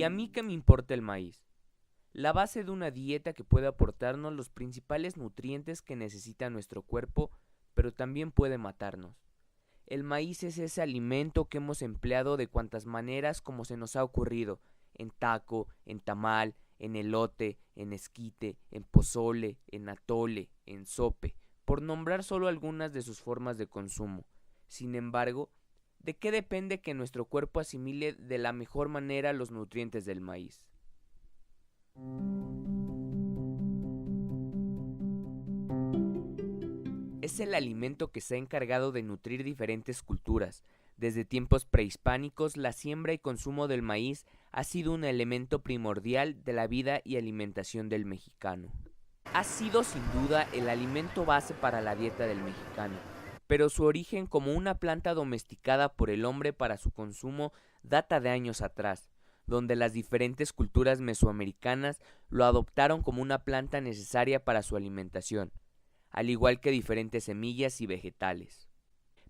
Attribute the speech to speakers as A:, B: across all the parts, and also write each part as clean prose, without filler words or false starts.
A: ¿Y a mí qué me importa el maíz? La base de una dieta que puede aportarnos los principales nutrientes que necesita nuestro cuerpo, pero también puede matarnos. El maíz es ese alimento que hemos empleado de cuantas maneras como se nos ha ocurrido, en taco, en tamal, en elote, en esquite, en pozole, en atole, en sope, por nombrar solo algunas de sus formas de consumo. Sin embargo, ¿de qué depende que nuestro cuerpo asimile de la mejor manera los nutrientes del maíz? Es el alimento que se ha encargado de nutrir diferentes culturas. Desde tiempos prehispánicos, la siembra y consumo del maíz ha sido un elemento primordial de la vida y alimentación del mexicano. Ha sido sin duda el alimento base para la dieta del mexicano, pero su origen como una planta domesticada por el hombre para su consumo data de años atrás, donde las diferentes culturas mesoamericanas lo adoptaron como una planta necesaria para su alimentación, al igual que diferentes semillas y vegetales.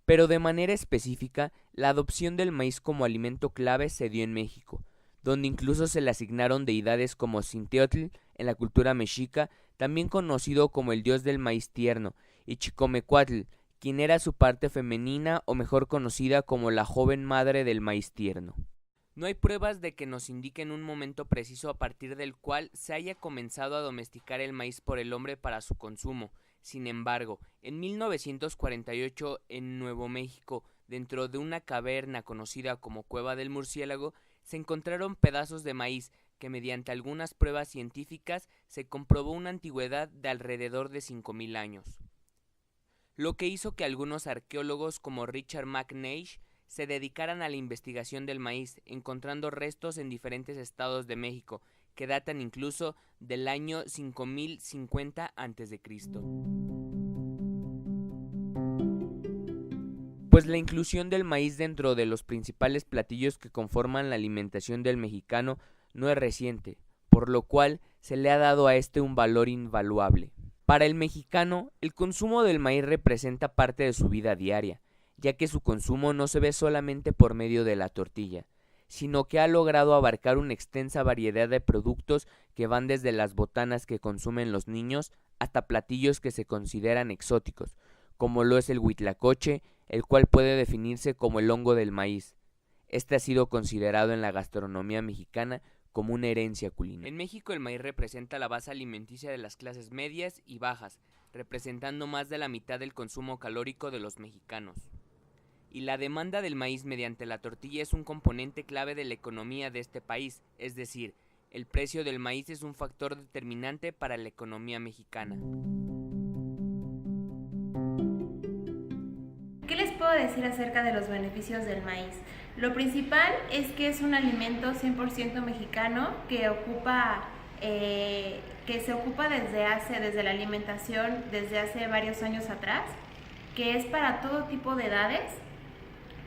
A: Pero de manera específica, la adopción del maíz como alimento clave se dio en México, donde incluso se le asignaron deidades como Xinteotl en la cultura mexica, también conocido como el dios del maíz tierno, y Chicomecuatl, quien era su parte femenina o mejor conocida como la joven madre del maíz tierno. No hay pruebas de que nos indiquen un momento preciso a partir del cual se haya comenzado a domesticar el maíz por el hombre para su consumo. Sin embargo, en 1948 en Nuevo México, dentro de una caverna conocida como Cueva del Murciélago, se encontraron pedazos de maíz que mediante algunas pruebas científicas se comprobó una antigüedad de alrededor de 5,000 años. Lo que hizo que algunos arqueólogos como Richard McNeish se dedicaran a la investigación del maíz, encontrando restos en diferentes estados de México, que datan incluso del año 5050 a.C. Pues la inclusión del maíz dentro de los principales platillos que conforman la alimentación del mexicano no es reciente, por lo cual se le ha dado a este un valor invaluable. Para el mexicano, el consumo del maíz representa parte de su vida diaria, ya que su consumo no se ve solamente por medio de la tortilla, sino que ha logrado abarcar una extensa variedad de productos que van desde las botanas que consumen los niños hasta platillos que se consideran exóticos, como lo es el huitlacoche, el cual puede definirse como el hongo del maíz. Este ha sido considerado en la gastronomía mexicana como una herencia culinaria. En México el maíz representa la base alimenticia de las clases medias y bajas, representando más de la mitad del consumo calórico de los mexicanos. Y la demanda del maíz mediante la tortilla es un componente clave de la economía de este país, es decir, el precio del maíz es un factor determinante para la economía mexicana.
B: ¿Qué les puedo decir acerca de los beneficios del maíz? Lo principal es que es un alimento 100% mexicano que se ocupa desde la alimentación desde hace varios años atrás, que es para todo tipo de edades.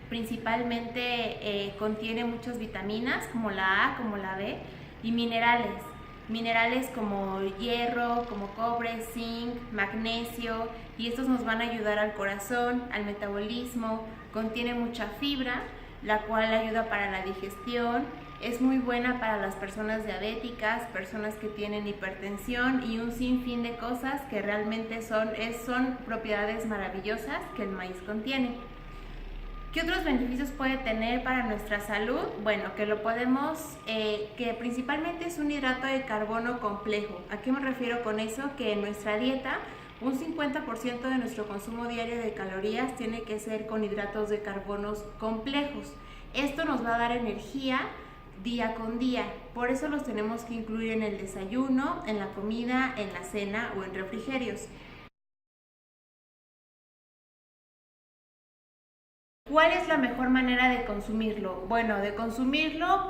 B: Principalmente contiene muchas vitaminas como la A, como la B, y minerales como hierro, como cobre, zinc, magnesio, y estos nos van a ayudar al corazón, al metabolismo. Contiene mucha fibra, la cual ayuda para la digestión. Es muy buena para las personas diabéticas, personas que tienen hipertensión y un sinfín de cosas que realmente son propiedades maravillosas que el maíz contiene. ¿Qué otros beneficios puede tener para nuestra salud? Bueno, que principalmente es un hidrato de carbono complejo. ¿A qué me refiero con eso? Que en nuestra dieta un 50% de nuestro consumo diario de calorías tiene que ser con hidratos de carbonos complejos. Esto nos va a dar energía día con día, por eso los tenemos que incluir en el desayuno, en la comida, en la cena o en refrigerios. ¿Cuál es la mejor manera de consumirlo? Bueno, de consumirlo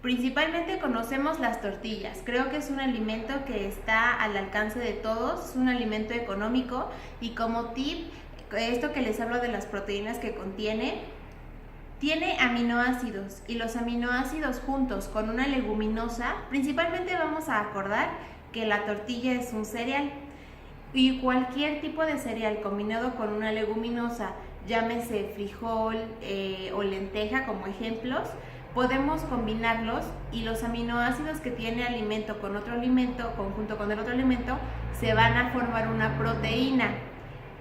B: principalmente conocemos las tortillas. Creo que es un alimento que está al alcance de todos, es un alimento económico y como tip, esto que les hablo de las proteínas que contiene aminoácidos y los aminoácidos juntos con una leguminosa, principalmente vamos a acordar que la tortilla es un cereal y cualquier tipo de cereal combinado con una leguminosa, llámese frijol o lenteja como ejemplos, podemos combinarlos y los aminoácidos que tiene el alimento con otro alimento, conjunto con el otro alimento, se van a formar una proteína,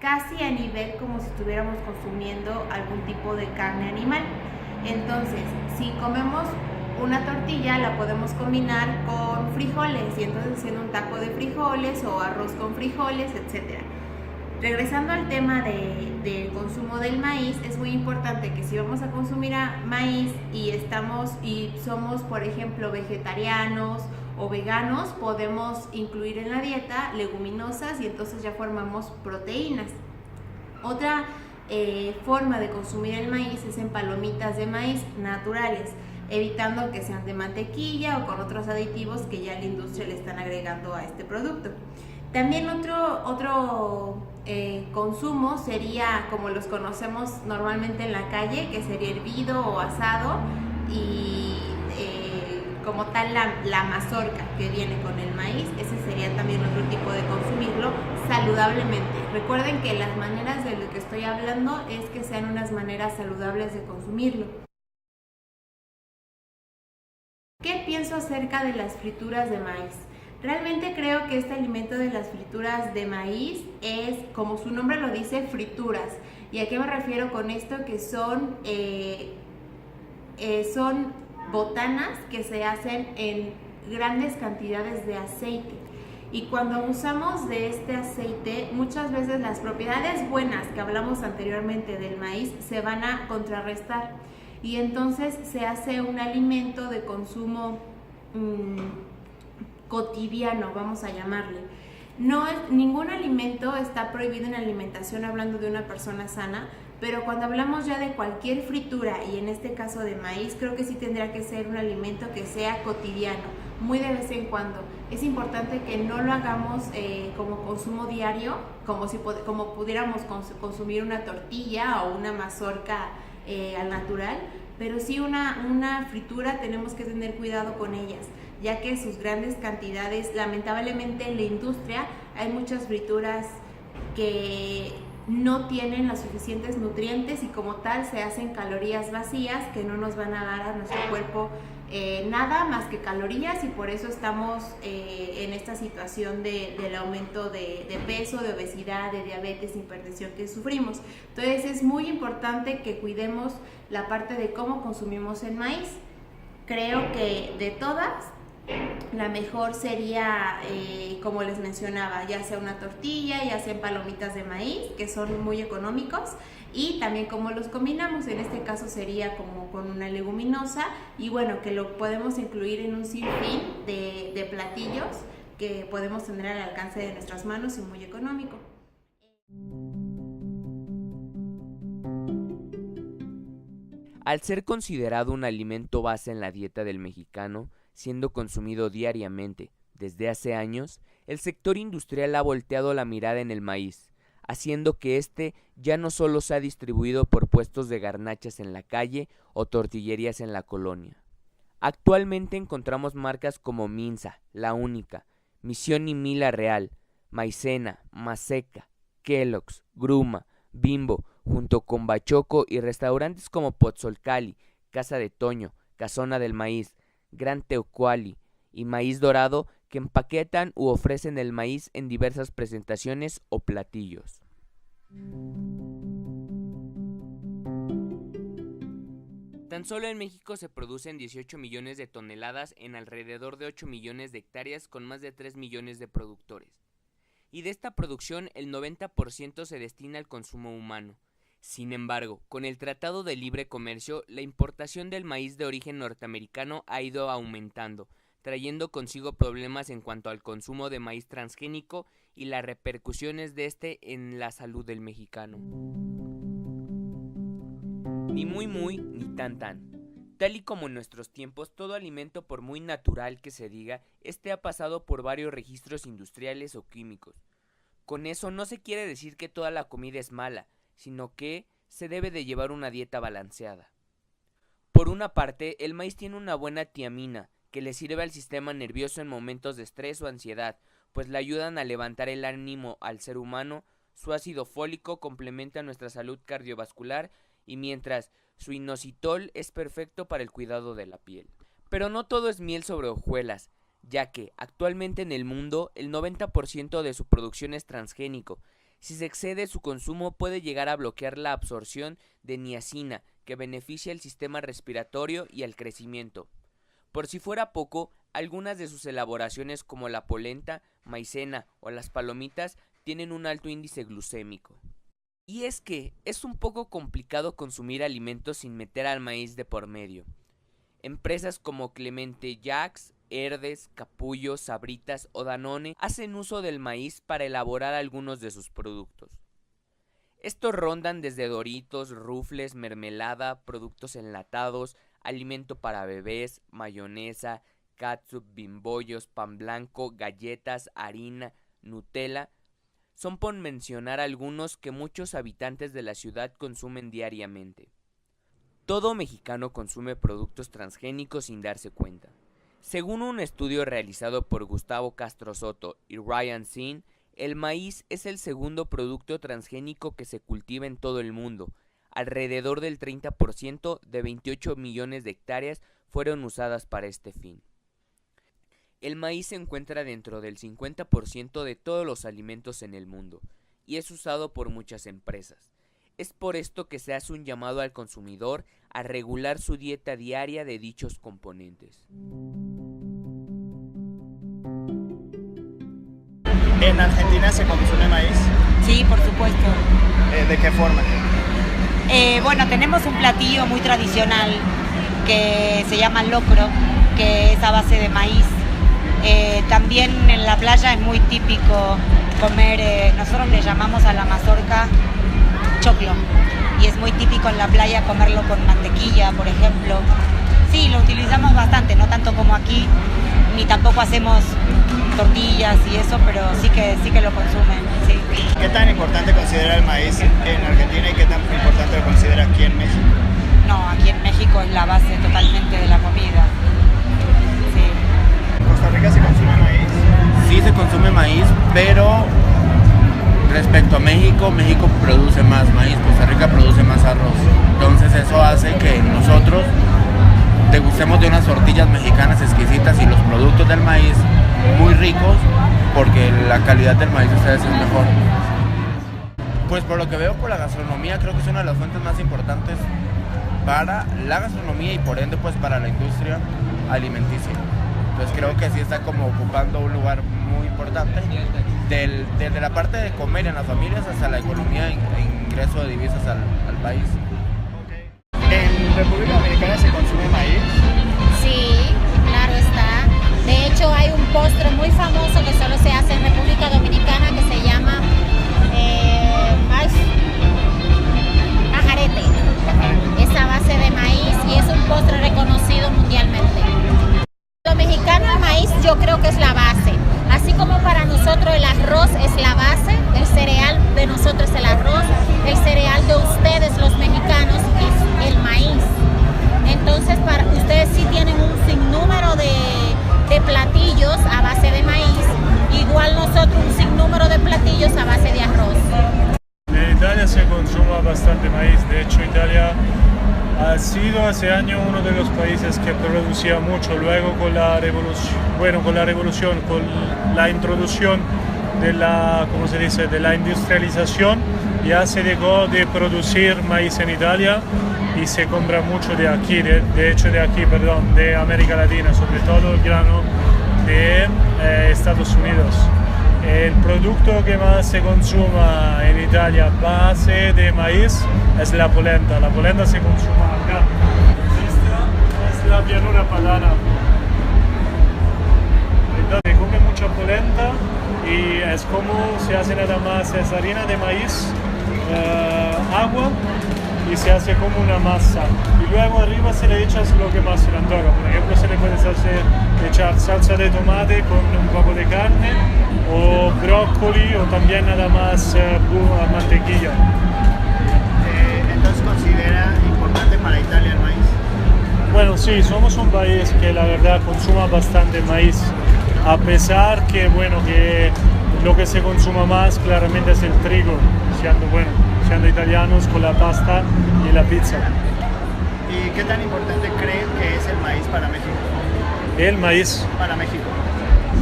B: casi a nivel como si estuviéramos consumiendo algún tipo de carne animal. Entonces, si comemos una tortilla, la podemos combinar con frijoles y entonces haciendo un taco de frijoles o arroz con frijoles, etc. Regresando al tema del consumo del maíz, es muy importante que si vamos a consumir maíz y somos, por ejemplo, vegetarianos o veganos, podemos incluir en la dieta leguminosas y entonces ya formamos proteínas. Otra forma de consumir el maíz es en palomitas de maíz naturales, evitando que sean de mantequilla o con otros aditivos que ya la industria le están agregando a este producto. También otro consumo sería como los conocemos normalmente en la calle, que sería hervido o asado, y como tal la mazorca que viene con el maíz. Ese sería también otro tipo de consumirlo saludablemente. Recuerden que las maneras de lo que estoy hablando es que sean unas maneras saludables de consumirlo. ¿Qué pienso acerca de las frituras de maíz? Realmente creo que este alimento de las frituras de maíz es, como su nombre lo dice, frituras. ¿Y a qué me refiero con esto? Que son botanas que se hacen en grandes cantidades de aceite. Y cuando abusamos de este aceite, muchas veces las propiedades buenas que hablamos anteriormente del maíz se van a contrarrestar. Y entonces se hace un alimento de consumo cotidiano, vamos a llamarle. Ningún alimento está prohibido en alimentación hablando de una persona sana, pero cuando hablamos ya de cualquier fritura, y en este caso de maíz, creo que sí tendría que ser un alimento que sea cotidiano, muy de vez en cuando. Es importante que no lo hagamos como consumo diario, como pudiéramos consumir una tortilla o una mazorca al natural, pero sí una fritura tenemos que tener cuidado con ellas, ya que sus grandes cantidades, lamentablemente en la industria hay muchas frituras que no tienen los suficientes nutrientes y como tal se hacen calorías vacías que no nos van a dar a nuestro cuerpo nada más que calorías, y por eso estamos en esta situación del aumento de peso, de obesidad, de diabetes, hipertensión que sufrimos. Entonces es muy importante que cuidemos la parte de cómo consumimos el maíz. Creo que de todas, la mejor sería, como les mencionaba, ya sea una tortilla, ya sea palomitas de maíz, que son muy económicos, y también cómo los combinamos. En este caso sería como con una leguminosa, y bueno, que lo podemos incluir en un sinfín de platillos que podemos tener al alcance de nuestras manos y muy económico.
A: Al ser considerado un alimento base en la dieta del mexicano, siendo consumido diariamente desde hace años, el sector industrial ha volteado la mirada en el maíz, haciendo que este ya no solo sea distribuido por puestos de garnachas en la calle o tortillerías en la colonia. Actualmente encontramos marcas como Minza, La Única, Misión y Mila Real, Maicena, Maseca, Kellogg's, Gruma, Bimbo, junto con Bachoco, y restaurantes como Pozzolcali, Casa de Toño, Casona del Maíz, Gran Teocuali y Maíz Dorado, que empaquetan u ofrecen el maíz en diversas presentaciones o platillos. Tan solo en México se producen 18 millones de toneladas en alrededor de 8 millones de hectáreas con más de 3 millones de productores. Y de esta producción el 90% se destina al consumo humano. Sin embargo, con el Tratado de Libre Comercio, la importación del maíz de origen norteamericano ha ido aumentando, trayendo consigo problemas en cuanto al consumo de maíz transgénico y las repercusiones de este en la salud del mexicano. Ni muy ni tan. Tal y como en nuestros tiempos, todo alimento, por muy natural que se diga, ha pasado por varios registros industriales o químicos. Con eso no se quiere decir que toda la comida es mala, sino que se debe de llevar una dieta balanceada. Por una parte, el maíz tiene una buena tiamina, que le sirve al sistema nervioso en momentos de estrés o ansiedad, pues le ayudan a levantar el ánimo al ser humano, Su ácido fólico complementa nuestra salud cardiovascular y mientras su inositol es perfecto para el cuidado de la piel. Pero no todo es miel sobre hojuelas, ya que actualmente en el mundo el 90% de su producción es transgénico. Si se excede su consumo puede llegar a bloquear la absorción de niacina, que beneficia el sistema respiratorio y el crecimiento. Por si fuera poco, algunas de sus elaboraciones como la polenta, maicena o las palomitas tienen un alto índice glucémico. Y es que es un poco complicado consumir alimentos sin meter al maíz de por medio. Empresas como Clemente Jacks, Herdes, Capullo, Sabritas o Danone hacen uso del maíz para elaborar algunos de sus productos. Estos rondan desde Doritos, rufles, mermelada, productos enlatados, alimento para bebés, mayonesa, catsup, bimbollos, pan blanco, galletas, harina, Nutella. Son por mencionar algunos que muchos habitantes de la ciudad consumen diariamente. Todo mexicano consume productos transgénicos sin darse cuenta. Según un estudio realizado por Gustavo Castro Soto y Ryan Sin, el maíz es el segundo producto transgénico que se cultiva en todo el mundo. Alrededor del 30% de 28 millones de hectáreas fueron usadas para este fin. El maíz se encuentra dentro del 50% de todos los alimentos en el mundo y es usado por muchas empresas. Es por esto que se hace un llamado al consumidor a regular su dieta diaria de dichos componentes.
C: ¿En Argentina se consume maíz?
D: Sí, por supuesto.
C: ¿De qué forma?
D: Bueno, tenemos un platillo muy tradicional que se llama locro, que es a base de maíz. También en la playa es muy típico comer, nosotros le llamamos a la mazorca choclo, y es muy típico en la playa comerlo con mantequilla, por ejemplo. Sí, lo utilizamos bastante, no tanto como aquí, ni tampoco hacemos tortillas y eso, pero sí que lo consumen, sí.
C: ¿Qué tan importante considera el maíz en Argentina y qué tan importante lo considera aquí en México?
D: No, aquí en México es la base totalmente de la comida. Sí.
C: ¿En Costa Rica se consume maíz?
E: Sí se consume maíz, pero respecto a México, México produce más maíz, Costa Rica produce más arroz. Entonces eso hace que nosotros degustemos de unas tortillas mexicanas exquisitas y los productos del maíz muy ricos, porque la calidad del maíz de ustedes es mejor. Pues por lo que veo por la gastronomía, creo que es una de las fuentes más importantes para la gastronomía y por ende pues para la industria alimenticia. Entonces creo que sí está como ocupando un lugar muy importante, desde la parte de comer en las familias hasta la economía e ingreso de divisas al país.
C: ¿En República Dominicana se consume maíz?
F: Sí, claro está. De hecho hay un postre muy famoso que solo se hace en República Dominicana que se llama pajarete. Es a base de maíz y es un postre reconocido mundialmente. Lo mexicano, el maíz yo creo que es la base. Así como para nosotros el arroz es la base, el cereal de nosotros es el arroz, el cereal de ustedes los mexicanos es el maíz. Entonces para ustedes sí tienen un sinnúmero de platillos a base de maíz, igual nosotros un sinnúmero de platillos a base de arroz.
G: En Italia se consume bastante maíz, de hecho Italia ha sido hace años uno de los países que producía mucho. Luego con la revolución, con la introducción de la industrialización, ya se dejó de producir maíz en Italia y se compra mucho de aquí, de América Latina, sobre todo el grano de Estados Unidos. El producto que más se consuma en Italia base de maíz es la polenta. La polenta se consume acá. Esta es la llanura padana. Entonces se come mucha polenta y es como se hace nada más, es harina de maíz, agua y se hace como una masa. Y luego arriba se le echa lo que más se le antoja. Por ejemplo, se le puede echar salsa de tomate con un poco de carne o brócoli o también nada más mantequilla.
C: Entonces, ¿considera importante para Italia el maíz?
G: Bueno, sí, somos un país que la verdad consuma bastante maíz, a pesar que lo que se consuma más claramente es el trigo, siendo italianos con la pasta y la pizza.
C: ¿Y qué tan importante creen que es el maíz para México?
G: El maíz.
C: Para México.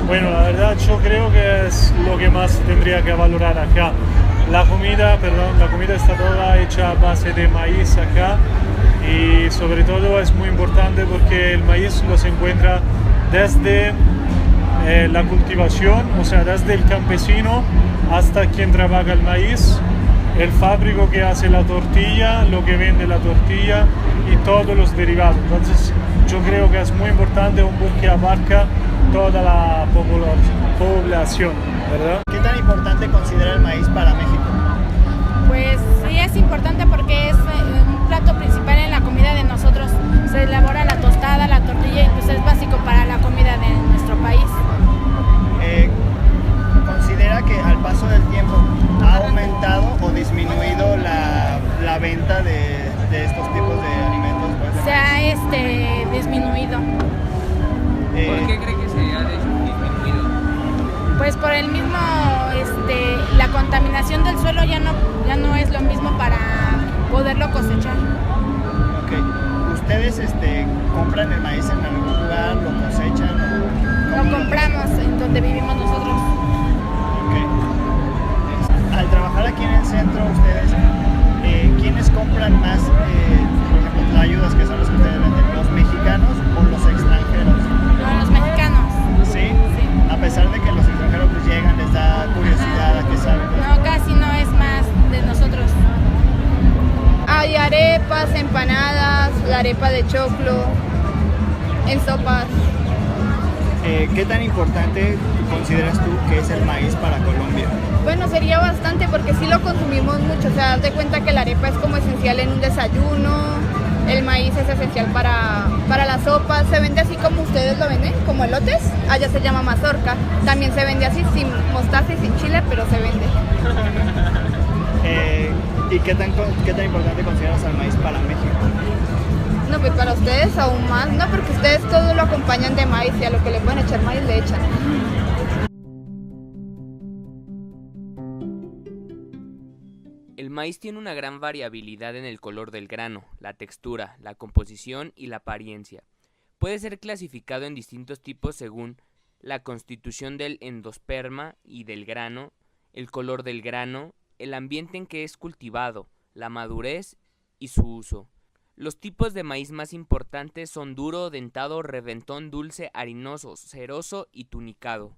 G: Bueno, la verdad yo creo que es lo que más tendría que valorar acá. La comida está toda hecha a base de maíz acá y sobre todo es muy importante porque el maíz lo se encuentra desde la cultivación, o sea, desde el campesino hasta quien trabaja el maíz, el fábrico que hace la tortilla, lo que vende la tortilla y todos los derivados. Entonces yo creo que es muy importante un boom que abarca toda la población, ¿verdad?
C: ¿Qué tan importante considera el maíz para México?
H: Pues sí es importante porque es un plato principal en la comida de nosotros. Se elabora la tostada, la tortilla, incluso es básico para la comida de nuestro país.
C: ¿Considera que al paso del tiempo ha aumentado o disminuido la venta de estos tipos de alimentos? Pues,
H: Se ha disminuido.
A: ¿Por qué cree que se ha disminuido?
H: Pues por el mismo, la contaminación del suelo ya no es lo mismo para poderlo cosechar.
C: Ok. ¿Ustedes compran el maíz en algún lugar, lo cosechan?
H: Lo compramos en donde vivimos nosotros.
C: Okay. Al trabajar aquí en el centro, ustedes, ¿quiénes compran más, por ejemplo, las ayudas que son las que ustedes venden? ¿Los mexicanos o los extranjeros?
H: No, los mexicanos.
C: ¿Sí? Sí. A pesar de que los extranjeros pues llegan, les da curiosidad a qué saben.
H: No, casi no es más de nosotros.
I: Hay arepas, empanadas, la arepa de choclo, en sopas.
C: ¿Qué tan importante consideras tú que es el maíz para Colombia?
I: Bueno, sería bastante porque sí lo consumimos mucho. O sea, haz de cuenta que la arepa es como esencial en un desayuno, el maíz es esencial para las sopas. Se vende así como ustedes lo venden, como elotes. Allá se llama mazorca. También se vende así, sin mostaza y sin chile, pero se vende.
C: ¿Y qué tan importante consideras al maíz para México?
I: No, pues para ustedes aún más, no, porque ustedes todo lo acompañan de maíz y a lo que le pueden echar maíz le echan.
A: El maíz tiene una gran variabilidad en el color del grano, la textura, la composición y la apariencia. Puede ser clasificado en distintos tipos según la constitución del endosperma y del grano, el color del grano, el ambiente en que es cultivado, la madurez y su uso. Los tipos de maíz más importantes son duro, dentado, reventón, dulce, harinoso, ceroso y tunicado.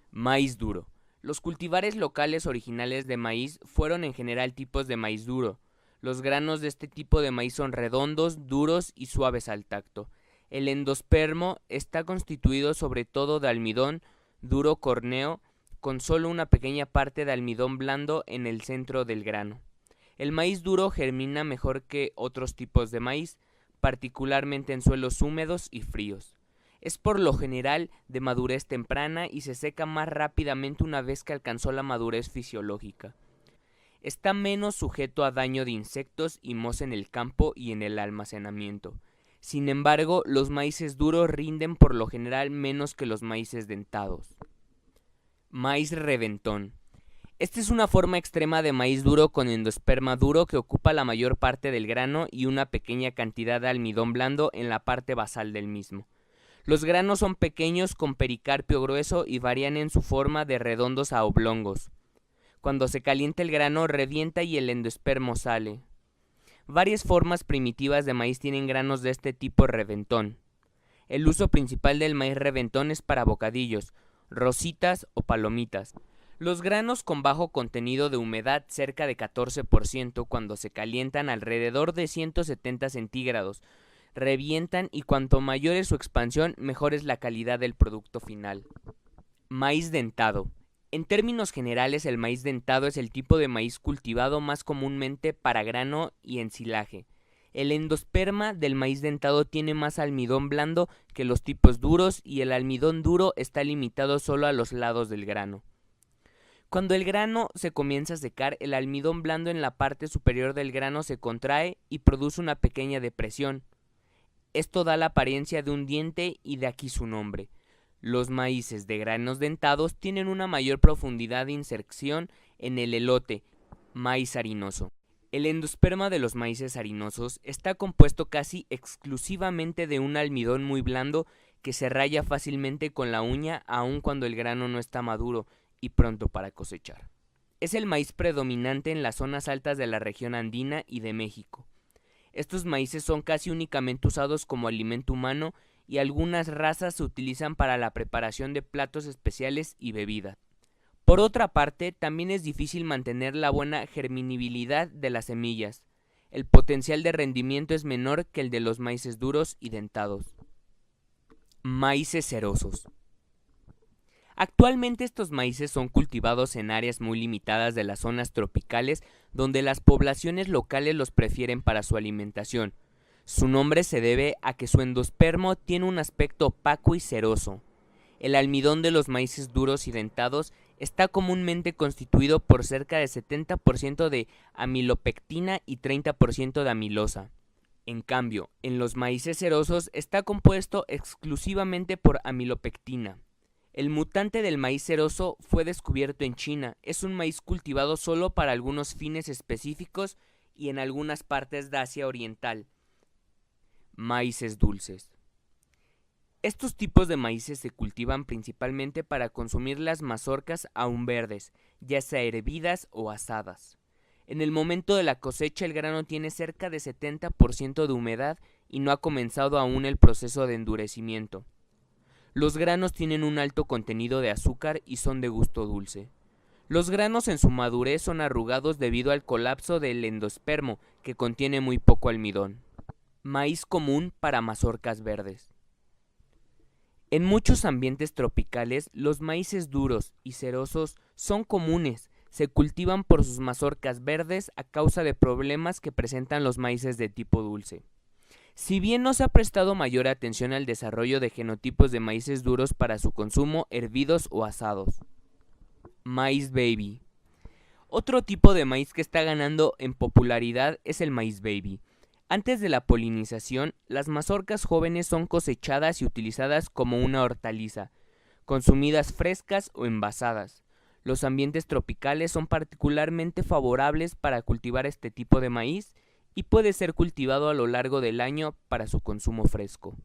A: Maíz duro. Los cultivares locales originales de maíz fueron en general tipos de maíz duro. Los granos de este tipo de maíz son redondos, duros y suaves al tacto. El endospermo está constituido sobre todo de almidón duro córneo, con solo una pequeña parte de almidón blando en el centro del grano. El maíz duro germina mejor que otros tipos de maíz, particularmente en suelos húmedos y fríos. Es por lo general de madurez temprana y se seca más rápidamente una vez que alcanzó la madurez fisiológica. Está menos sujeto a daño de insectos y moza en el campo y en el almacenamiento. Sin embargo, los maíces duros rinden por lo general menos que los maíces dentados. Maíz reventón. Esta es una forma extrema de maíz duro con endosperma duro que ocupa la mayor parte del grano y una pequeña cantidad de almidón blando en la parte basal del mismo. Los granos son pequeños con pericarpio grueso y varían en su forma de redondos a oblongos. Cuando se calienta el grano revienta y el endospermo sale. Varias formas primitivas de maíz tienen granos de este tipo reventón. El uso principal del maíz reventón es para bocadillos, rositas o palomitas. Los granos con bajo contenido de humedad, cerca de 14%, cuando se calientan alrededor de 170 centígrados, revientan y cuanto mayor es su expansión, mejor es la calidad del producto final. Maíz dentado. En términos generales, el maíz dentado es el tipo de maíz cultivado más comúnmente para grano y ensilaje. El endosperma del maíz dentado tiene más almidón blando que los tipos duros y el almidón duro está limitado solo a los lados del grano. Cuando el grano se comienza a secar, el almidón blando en la parte superior del grano se contrae y produce una pequeña depresión. Esto da la apariencia de un diente y de aquí su nombre. Los maíces de granos dentados tienen una mayor profundidad de inserción en el elote, maíz harinoso. El endosperma de los maíces harinosos está compuesto casi exclusivamente de un almidón muy blando que se raya fácilmente con la uña aun cuando el grano no está maduro y pronto para cosechar. Es el maíz predominante en las zonas altas de la región andina y de México. Estos maíces son casi únicamente usados como alimento humano y algunas razas se utilizan para la preparación de platos especiales y bebidas. Por otra parte, también es difícil mantener la buena germinabilidad de las semillas. El potencial de rendimiento es menor que el de los maíces duros y dentados. Maíces cerosos. Actualmente estos maíces son cultivados en áreas muy limitadas de las zonas tropicales donde las poblaciones locales los prefieren para su alimentación. Su nombre se debe a que su endospermo tiene un aspecto opaco y ceroso. El almidón de los maíces duros y dentados está comúnmente constituido por cerca de 70% de amilopectina y 30% de amilosa. En cambio, en los maíces cerosos está compuesto exclusivamente por amilopectina. El mutante del maíz ceroso fue descubierto en China. Es un maíz cultivado solo para algunos fines específicos y en algunas partes de Asia Oriental. Maíces dulces. Estos tipos de maíces se cultivan principalmente para consumir las mazorcas aún verdes, ya sea hervidas o asadas. En el momento de la cosecha el grano tiene cerca de 70% de humedad y no ha comenzado aún el proceso de endurecimiento. Los granos tienen un alto contenido de azúcar y son de gusto dulce. Los granos en su madurez son arrugados debido al colapso del endospermo, que contiene muy poco almidón. Maíz común para mazorcas verdes. En muchos ambientes tropicales, los maíces duros y cerosos son comunes. Se cultivan por sus mazorcas verdes a causa de problemas que presentan los maíces de tipo dulce. Si bien no se ha prestado mayor atención al desarrollo de genotipos de maíces duros para su consumo hervidos o asados. Maíz baby. Otro tipo de maíz que está ganando en popularidad es el maíz baby. Antes de la polinización, las mazorcas jóvenes son cosechadas y utilizadas como una hortaliza, consumidas frescas o envasadas. Los ambientes tropicales son particularmente favorables para cultivar este tipo de maíz y puede ser cultivado a lo largo del año para su consumo fresco.